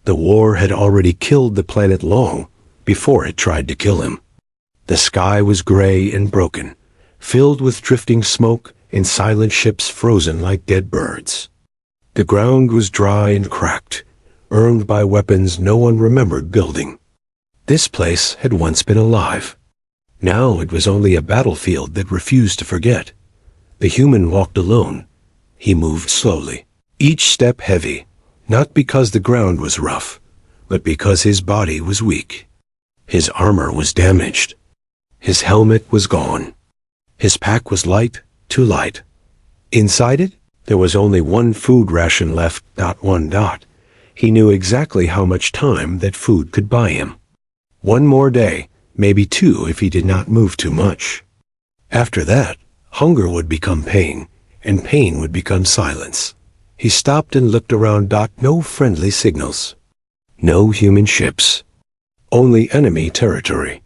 The war had already killed the planet long before it tried to kill him. The sky was gray and broken, filled with drifting smoke and silent ships frozen like dead birds. The ground was dry and cracked, earned by weapons no one remembered building. This place had once been alive. Now it was only a battlefield that refused to forget. The human walked alone. He moved slowly, each step heavy, not because the ground was rough, but because his body was weak. His armor was damaged. His helmet was gone. His pack was light, too light. Inside it, there was only one food ration left. He knew exactly how much time that food could buy him. One more day, maybe two if he did not move too much. After that, hunger would become pain, and pain would become silence. He stopped and looked around. No friendly signals. No human ships. Only enemy territory.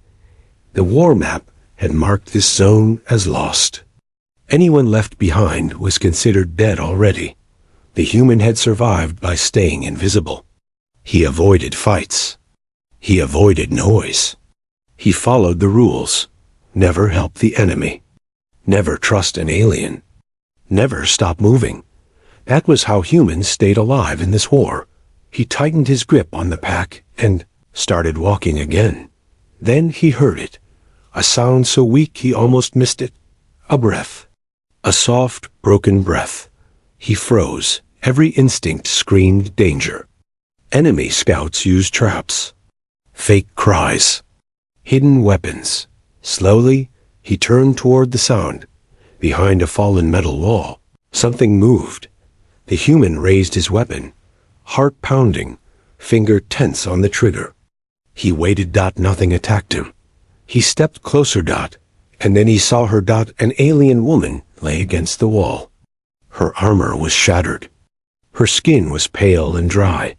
The war map had marked this zone as lost. Anyone left behind was considered dead already. The human had survived by staying invisible. He avoided fights. He avoided noise. He followed the rules. Never help the enemy. Never trust an alien. Never stop moving. That was how humans stayed alive in this war. He tightened his grip on the pack and started walking again. Then he heard it. A sound so weak he almost missed it. A breath. A soft, broken breath. He froze. Every instinct screamed danger. Enemy scouts used traps. Fake cries. Hidden weapons. Slowly, he turned toward the sound. Behind a fallen metal wall, something moved. The human raised his weapon, heart pounding, finger tense on the trigger. He waited. Nothing attacked him. He stepped closer. And then he saw her. An alien woman lay against the wall. Her armor was shattered. Her skin was pale and dry.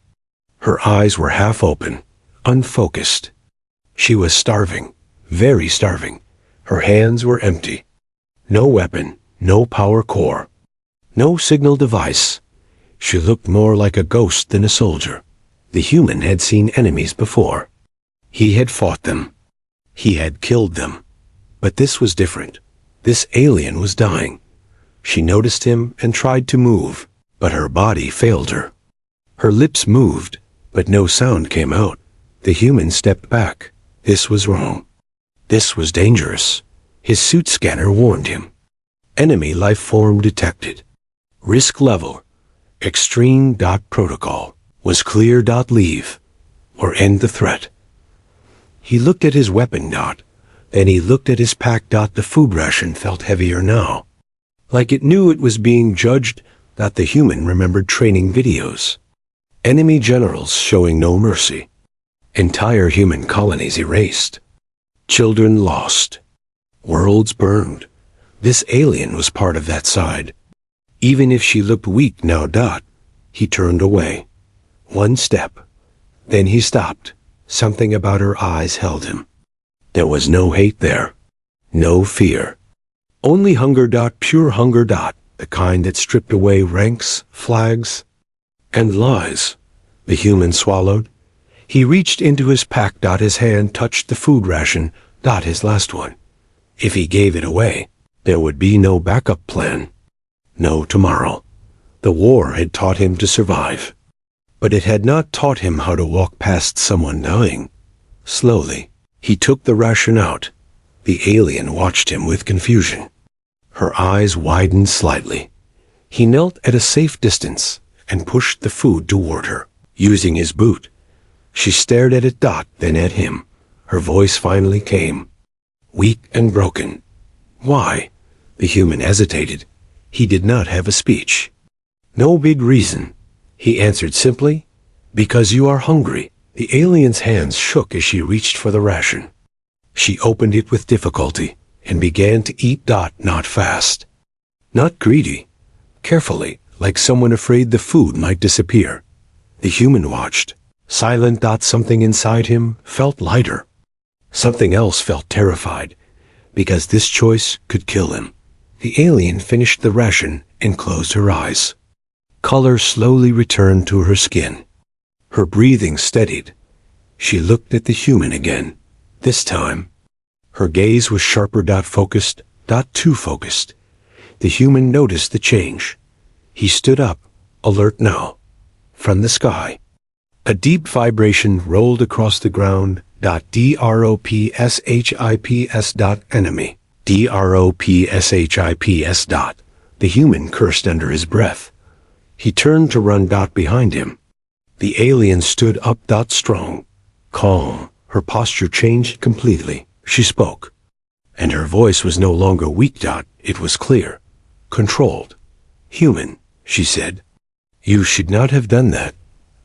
Her eyes were half open, unfocused. She was starving, very starving. Her hands were empty. No weapon, no power core, no signal device. She looked more like a ghost than a soldier. The human had seen enemies before. He had fought them. He had killed them. But this was different. This alien was dying. She noticed him and tried to move, but her body failed her. Her lips moved, but no sound came out. The human stepped back. This was wrong. This was dangerous. His suit scanner warned him. Enemy life form detected. Risk level. Extreme. Protocol. Was clear. Leave. Or end the threat. He looked at his weapon. Then he looked at his pack. The food ration felt heavier now. Like it knew it was being judged. The human remembered training videos. Enemy generals showing no mercy. Entire human colonies erased. Children lost. Worlds burned. This alien was part of that side. Even if she looked weak now. He turned away. One step. Then he stopped. Something about her eyes held him. There was no hate there. No fear. Only hunger. Pure hunger. The kind that stripped away ranks, flags, and lies. The human swallowed. He reached into his pack. His hand touched the food ration. His last one. If he gave it away, there would be no backup plan. No tomorrow. The war had taught him to survive. But it had not taught him how to walk past someone dying. Slowly, he took the ration out. The alien watched him with confusion. Her eyes widened slightly. He knelt at a safe distance and pushed the food toward her, using his boot. She stared at it. Then at him. Her voice finally came. Weak and broken. Why? The human hesitated. He did not have a speech. No big reason. He answered simply, because you are hungry. The alien's hands shook as she reached for the ration. She opened it with difficulty and began to eat. Not fast. Not greedy. Carefully, like someone afraid the food might disappear. The human watched. Silent. Something inside him felt lighter. Something else felt terrified, because this choice could kill him. The alien finished the ration and closed her eyes. Color slowly returned to her skin. Her breathing steadied. She looked at the human again. This time, her gaze was sharper, focused, too focused. The human noticed the change. He stood up, alert now. From the sky, a deep vibration rolled across the ground. Dropships. Enemy. Dropships. The human cursed under his breath. He turned to run. Behind him, the alien stood up. Strong, calm. Her posture changed completely. She spoke, and her voice was no longer weak. It was clear, controlled. Human, she said. You should not have done that.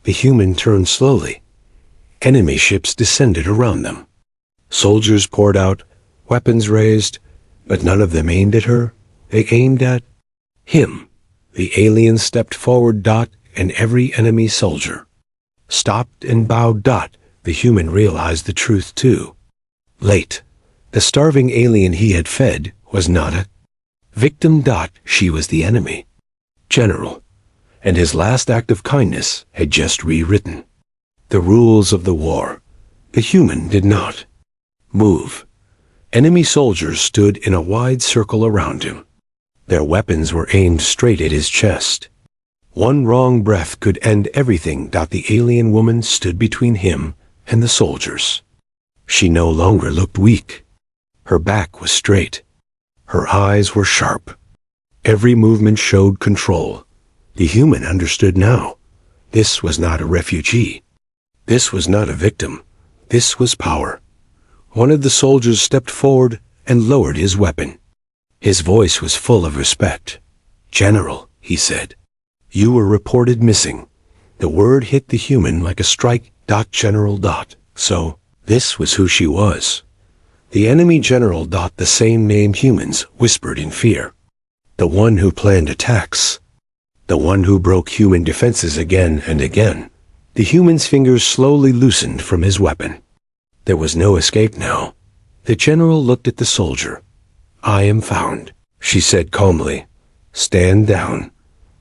The human turned slowly. Enemy ships descended around them. Soldiers poured out, weapons raised, but none of them aimed at her. They aimed at him. The alien stepped forward. And every enemy soldier stopped and bowed. The human realized the truth too. Late. The starving alien he had fed was not a victim. She was the enemy. General. And his last act of kindness had just rewritten the rules of the war. The human did not move. Enemy soldiers stood in a wide circle around him. Their weapons were aimed straight at his chest. One wrong breath could end everything. The alien woman stood between him and the soldiers. She no longer looked weak. Her back was straight. Her eyes were sharp. Every movement showed control. The human understood now. This was not a refugee. This was not a victim. This was power. One of the soldiers stepped forward and lowered his weapon. His voice was full of respect. General, he said, you were reported missing. The word hit the human like a strike. General. So, this was who she was. The enemy general. The same name humans whispered in fear. The one who planned attacks. The one who broke human defenses again and again. The human's fingers slowly loosened from his weapon. There was no escape now. The general looked at the soldier. I am found, she said calmly. Stand down.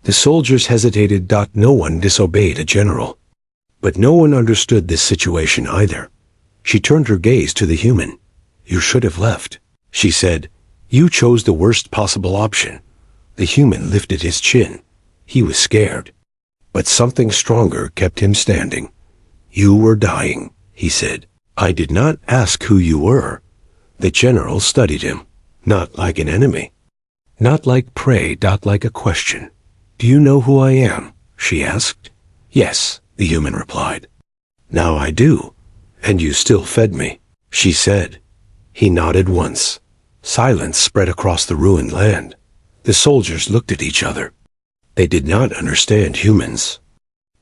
The soldiers hesitated. No one disobeyed a general. But no one understood this situation either. She turned her gaze to the human. You should have left, she said. You chose the worst possible option. The human lifted his chin. He was scared. But something stronger kept him standing. You were dying, he said. I did not ask who you were. The general studied him. Not like an enemy. Not like prey. Like a question. Do you know who I am? She asked. Yes, the human replied. Now I do. And you still fed me, she said. He nodded once. Silence spread across the ruined land. The soldiers looked at each other. They did not understand humans.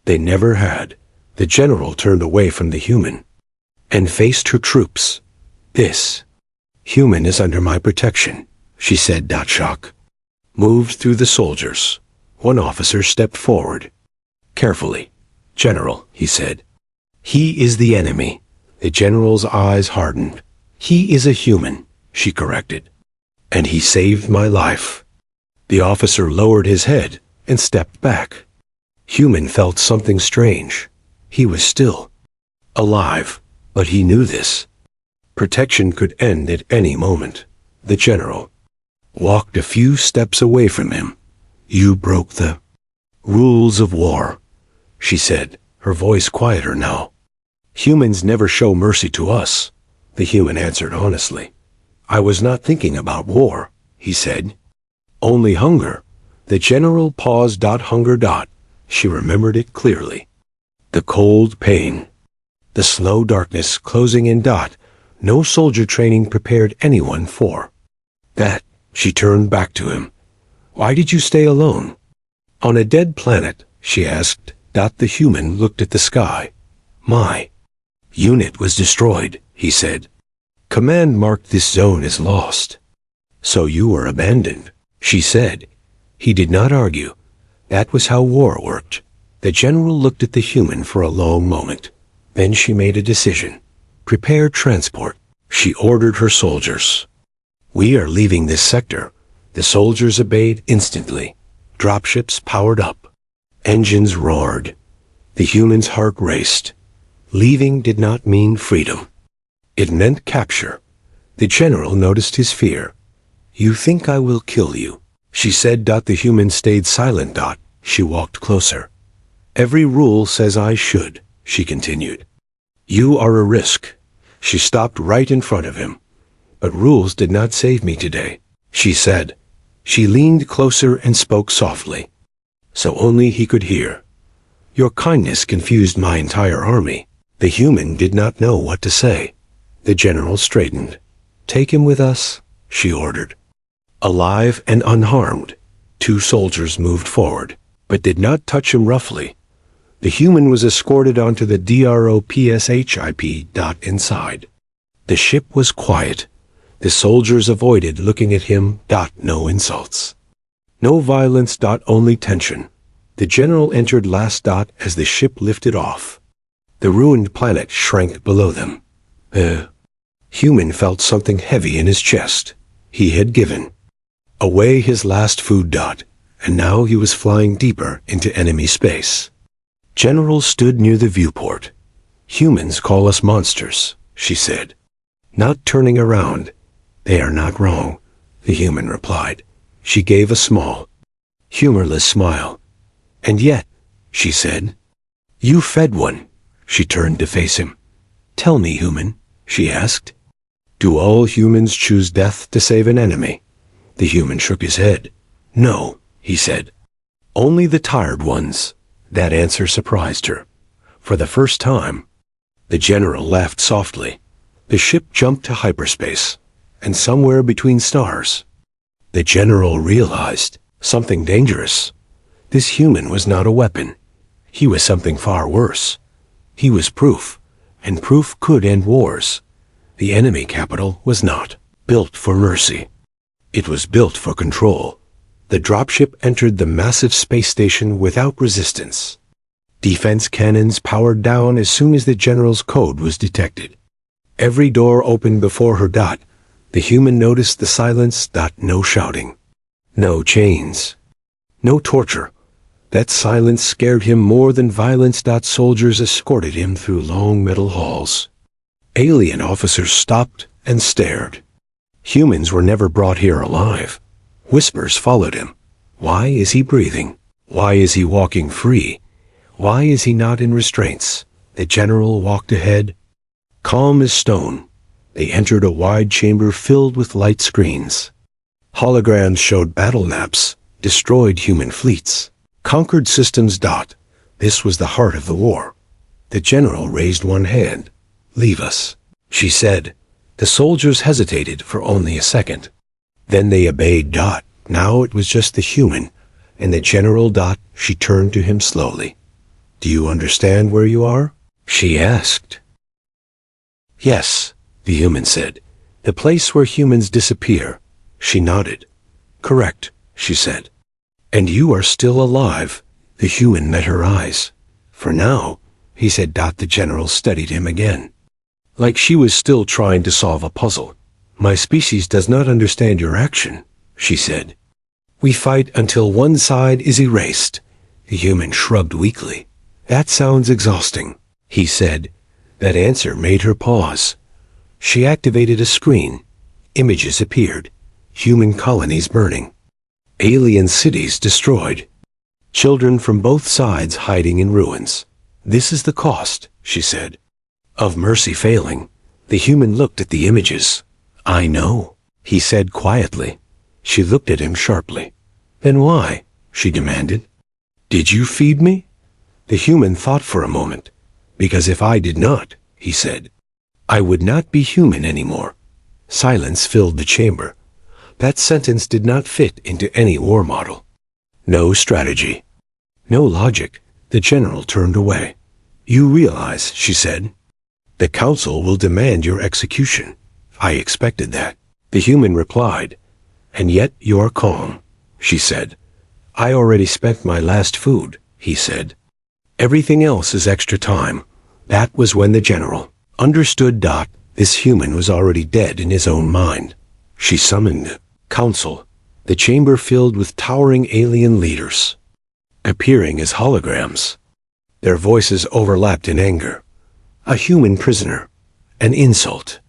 They never had. The general turned away from the human and faced her troops. This human is under my protection, she said. Shock moved through the soldiers. One officer stepped forward. Carefully. General, he said. He is the enemy. The general's eyes hardened. He is a human, she corrected. And he saved my life. The officer lowered his head and stepped back. Human felt something strange. He was still alive, but he knew this. Protection could end at any moment. The general walked a few steps away from him. You broke the rules of war, she said, her voice quieter now. Humans never show mercy to us, the human answered honestly. I was not thinking about war, he said. Only hunger. The general paused. Hunger. She remembered it clearly. The cold pain. The slow darkness closing in. No soldier training prepared anyone for that. She turned back to him. Why did you stay alone? On a dead planet, she asked. The human looked at the sky. My unit was destroyed, he said. Command marked this zone as lost. So you were abandoned, she said. He did not argue. That was how war worked. The general looked at the human for a long moment. Then she made a decision. Prepare transport. She ordered her soldiers. We are leaving this sector. The soldiers obeyed instantly. Dropships powered up. Engines roared. The human's heart raced. Leaving did not mean freedom. It meant capture. The general noticed his fear. "You think I will kill you," she said. The human stayed silent. She walked closer. "Every rule says I should," she continued. "You are a risk." She stopped right in front of him. "But rules did not save me today," she said. She leaned closer and spoke softly, so only he could hear. "Your kindness confused my entire army." The human did not know what to say. The general straightened. "Take him with us," she ordered. Alive and unharmed, 2 soldiers moved forward, but did not touch him roughly. The human was escorted onto the drop inside. The ship was quiet. The soldiers avoided looking at him. No insults. No violence. Only tension. The general entered last. As the ship lifted off. The ruined planet shrank below them. The human felt something heavy in his chest. He had given away his last food. And now he was flying deeper into enemy space. General stood near the viewport. "Humans call us monsters," she said. Not turning around. "They are not wrong," the human replied. She gave a small, humorless smile. "And yet," she said, "you fed one." She turned to face him. "Tell me, human," she asked, "do all humans choose death to save an enemy?" The human shook his head. "No," he said. "Only the tired ones." That answer surprised her. For the first time, the general laughed softly. The ship jumped to hyperspace, and somewhere between stars. The general realized something dangerous. This human was not a weapon. He was something far worse. He was proof, and proof could end wars. The enemy capital was not built for mercy. It was built for control. The dropship entered the massive space station without resistance. Defense cannons powered down as soon as the general's code was detected. Every door opened before her. The human noticed the silence. No shouting. No chains. No torture. That silence scared him more than violence. Soldiers escorted him through long metal halls. Alien officers stopped and stared. Humans were never brought here alive. Whispers followed him. Why is he breathing? Why is he walking free? Why is he not in restraints? The general walked ahead, calm as stone. They entered a wide chamber filled with light screens. Holograms showed battle maps, destroyed human fleets, conquered systems. This was the heart of the war. The general raised one hand. "Leave us," she said. The soldiers hesitated for only a second. Then they obeyed. Now it was just the human, and the general. She turned to him slowly. "Do you understand where you are?" she asked. "Yes," the human said. "The place where humans disappear." She nodded. "Correct," she said. "And you are still alive." The human met her eyes. "For now," he said. The general studied him again, like she was still trying to solve a puzzle. "My species does not understand your action," she said. "We fight until one side is erased." The human shrugged weakly. "That sounds exhausting," he said. That answer made her pause. She activated a screen. Images appeared. Human colonies burning. Alien cities destroyed. Children from both sides hiding in ruins. "This is the cost," she said, "of mercy failing." The human looked at the images. "I know," he said quietly. She looked at him sharply. "Then why?" she demanded. "Did you feed me?" The human thought for a moment. "Because if I did not," he said, "I would not be human anymore." Silence filled the chamber. That sentence did not fit into any war model. No strategy. No logic. The general turned away. "You realize," she said, "the council will demand your execution." "I expected that," the human replied. "And yet you are calm," she said. "I already spent my last food," he said. "Everything else is extra time." That was when the general understood. This human was already dead in his own mind. She summoned council, the chamber filled with towering alien leaders, appearing as holograms. Their voices overlapped in anger. A human prisoner. An insult.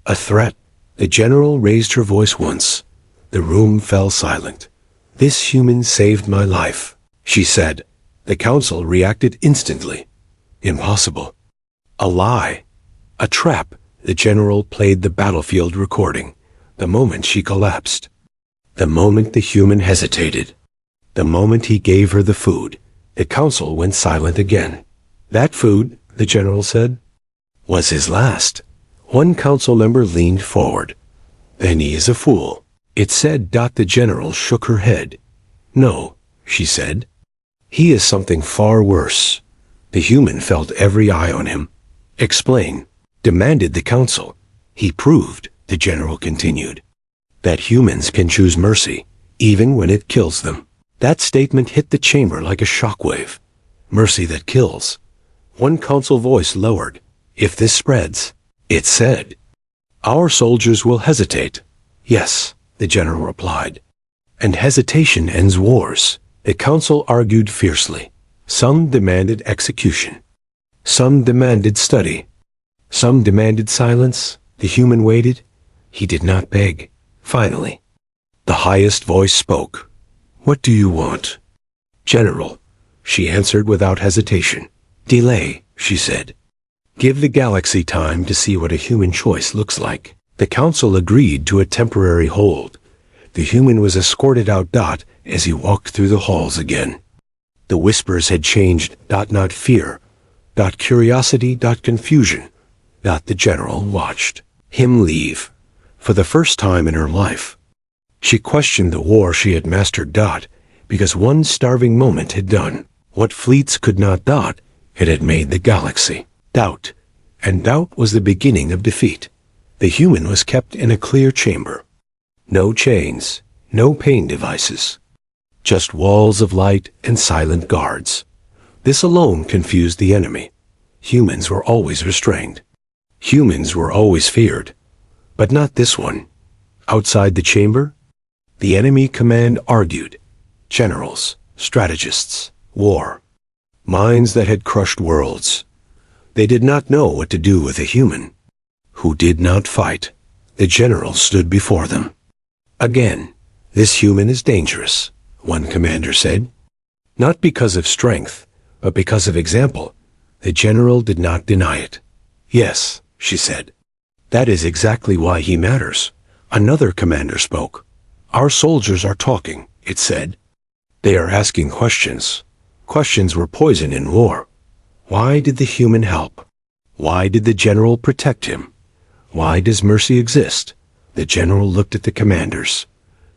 A threat. The general raised her voice once. The room fell silent. "This human saved my life," she said. The council reacted instantly. Impossible. A lie. A trap. The general played the battlefield recording. The moment she collapsed. The moment the human hesitated. The moment he gave her the food. The council went silent again. That food, the general said, was his last. One council member leaned forward. "Then he is a fool," it said. The general shook her head. "No," she said. "He is something far worse." The human felt every eye on him. "Explain," demanded the council. "He proved," the general continued, "that humans can choose mercy, even when it kills them." That statement hit the chamber like a shockwave. Mercy that kills. One council voice lowered. "If this spreads," it said, "our soldiers will hesitate." "Yes," the general replied. "And hesitation ends wars." The council argued fiercely. Some demanded execution. Some demanded study. Some demanded silence. The human waited. He did not beg. Finally, the highest voice spoke. "What do you want?" "General," she answered without hesitation. "Delay," she said. "Give the galaxy time to see what a human choice looks like." The council agreed to a temporary hold. The human was escorted out. As he walked through the halls again. The whispers had changed. Not fear. Curiosity. Confusion. The general watched him leave. For the first time in her life, she questioned the war she had mastered. Because one starving moment had done what fleets could not. It had made the galaxy. Doubt. And doubt was the beginning of defeat. The human was kept in a clear chamber. No chains. No pain devices. Just walls of light and silent guards. This alone confused the enemy. Humans were always restrained. Humans were always feared. But not this one. Outside the chamber, the enemy command argued. Generals, strategists, war. Minds that had crushed worlds. They did not know what to do with a human who did not fight. The general stood before them. "Again, this human is dangerous," one commander said. "Not because of strength, but because of example." The general did not deny it. "Yes," she said. "That is exactly why he matters." Another commander spoke. "Our soldiers are talking," it said. "They are asking questions. Questions were poison in war. Why did the human help? Why did the general protect him? Why does mercy exist?" The general looked at the commanders.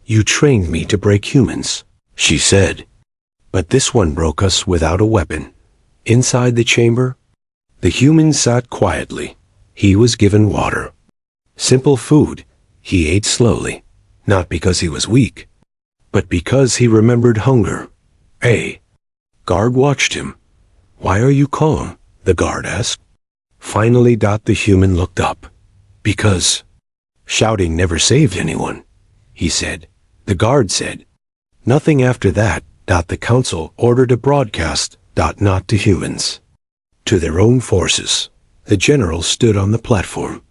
"You trained me to break humans," she said. "But this one broke us without a weapon." Inside the chamber, the human sat quietly. He was given water. Simple food. He ate slowly, not because he was weak, but because he remembered hunger. A guard watched him. "Why are you calm?" the guard asked. Finally, the human looked up. "Because shouting never saved anyone," he said. The guard said nothing after that. The council ordered a broadcast. Not to humans. To their own forces. The general stood on the platform.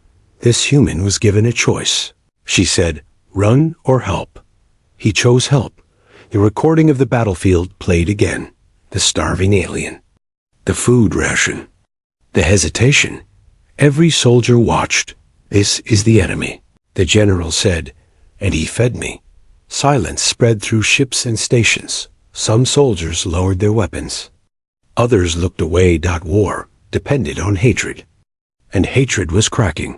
This human was given a choice. She said, "Run or help." He chose help. The recording of the battlefield played again. The starving alien. The food ration. The hesitation. Every soldier watched. "This is the enemy," the general said, "and he fed me." Silence spread through ships and stations. Some soldiers lowered their weapons. Others looked away. War depended on hatred. And hatred was cracking.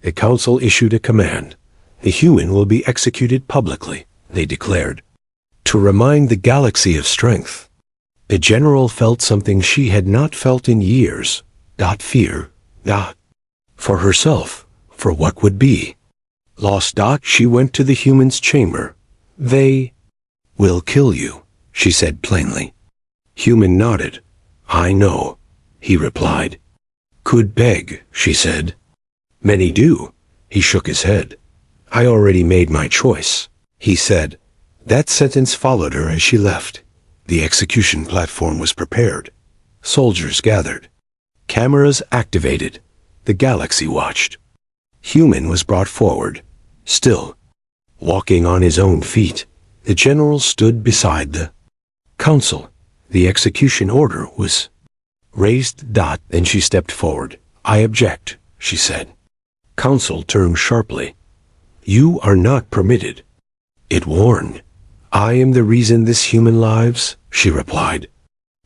The council issued a command. "The human will be executed publicly," they declared, "to remind the galaxy of strength." The general felt something she had not felt in years. Fear. For herself. For what would be. Lost. She went to the human's chamber. "They will kill you," she said plainly. Human nodded. "I know," he replied. "Could beg," she said. "Many do." He shook his head. "I already made my choice," he said. That sentence followed her as she left. The execution platform was prepared. Soldiers gathered. Cameras activated. The galaxy watched. Human was brought forward. Still, walking on his own feet, the general stood beside the council. The execution order was raised. Then she stepped forward. I object, she said. Council turned sharply. You are not permitted. It warned. I am the reason this human lives, she replied.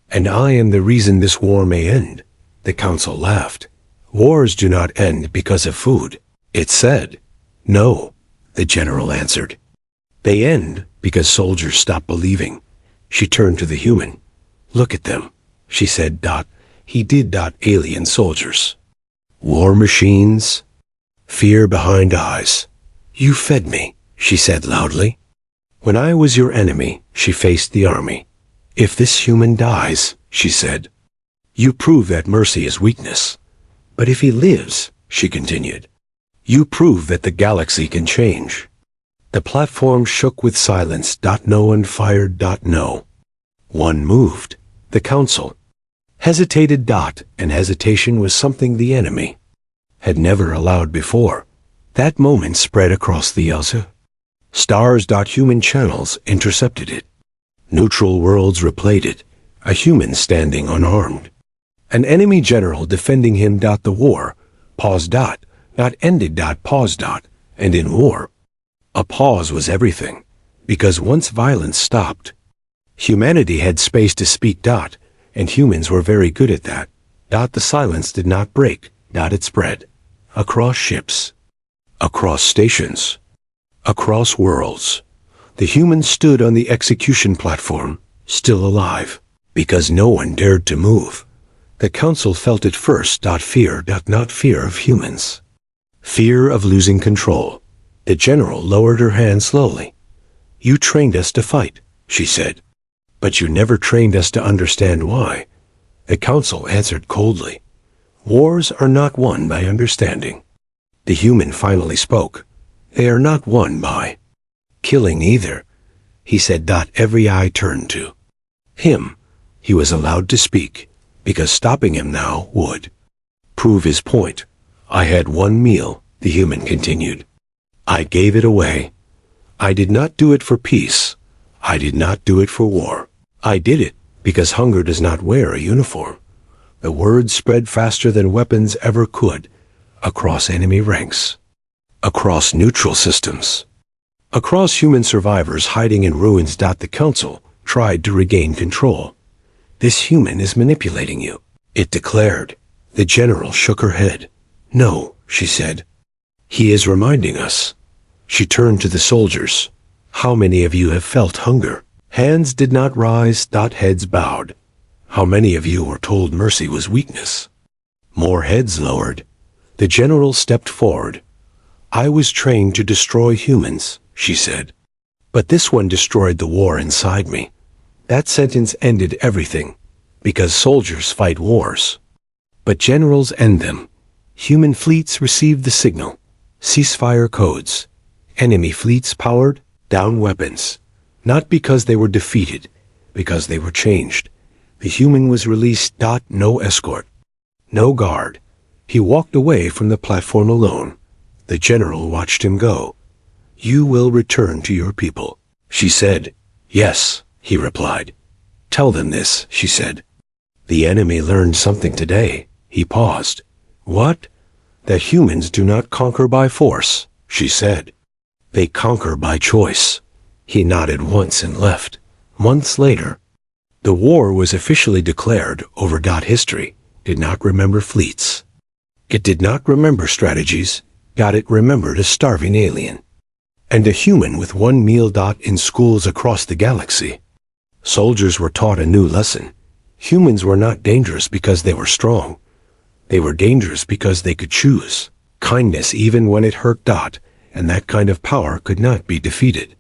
And I am the reason this war may end. The council laughed. Wars do not end because of food, it said. No, the general answered. They end because soldiers stop believing. She turned to the human. Look at them, she said. He did. Alien soldiers. War machines. Fear behind eyes. You fed me, she said loudly. When I was your enemy, she faced the army. If this human dies, she said, you prove that mercy is weakness. But if he lives, she continued, you prove that the galaxy can change. The platform shook with silence. No one fired. No. One moved. The council hesitated. And hesitation was something the enemy had never allowed before. That moment spread across the Elsa. Stars. Human channels intercepted it. Neutral worlds replayed it. A human standing unarmed. An enemy general defending him. The war paused. Not ended. Paused. And in war, a pause was everything. Because once violence stopped, humanity had space to speak. And humans were very good at that. The silence did not break. It spread. Across ships. Across stations. Across worlds. The humans stood on the execution platform, still alive, because no one dared to move. The council felt it first. Fear. Not fear of humans. Fear of losing control. The general lowered her hand slowly. You trained us to fight, she said. But you never trained us to understand why. The council answered coldly. Wars are not won by understanding. The human finally spoke. They are not won by killing either, he said. Every eye turned to him. He was allowed to speak, because stopping him now would prove his point. I had one meal, the human continued. I gave it away. I did not do it for peace. I did not do it for war. I did it because hunger does not wear a uniform. The word spread faster than weapons ever could, across enemy ranks, across neutral systems, across human survivors hiding in ruins. The council tried to regain control. This human is manipulating you, it declared. The general shook her head. No, she said. He is reminding us. She turned to the soldiers. How many of you have felt hunger? Hands did not rise. Heads bowed. How many of you were told mercy was weakness? More heads lowered. The general stepped forward. I was trained to destroy humans, she said. But this one destroyed the war inside me. That sentence ended everything, because soldiers fight wars. But generals end them. Human fleets received the signal. Ceasefire codes. Enemy fleets powered down weapons. Not because they were defeated, because they were changed. The human was released. No escort. No guard. He walked away from the platform alone. The general watched him go. You will return to your people, she said. Yes, he replied. Tell them this, she said. The enemy learned something today. He paused. What? That humans do not conquer by force, she said. They conquer by choice. He nodded once and left. Months later, the war was officially declared over. History did not remember fleets. It did not remember strategies. It remembered a starving alien. And a human with one meal. In schools across the galaxy, soldiers were taught a new lesson. Humans were not dangerous because they were strong. They were dangerous because they could choose kindness even when it hurt. And that kind of power could not be defeated.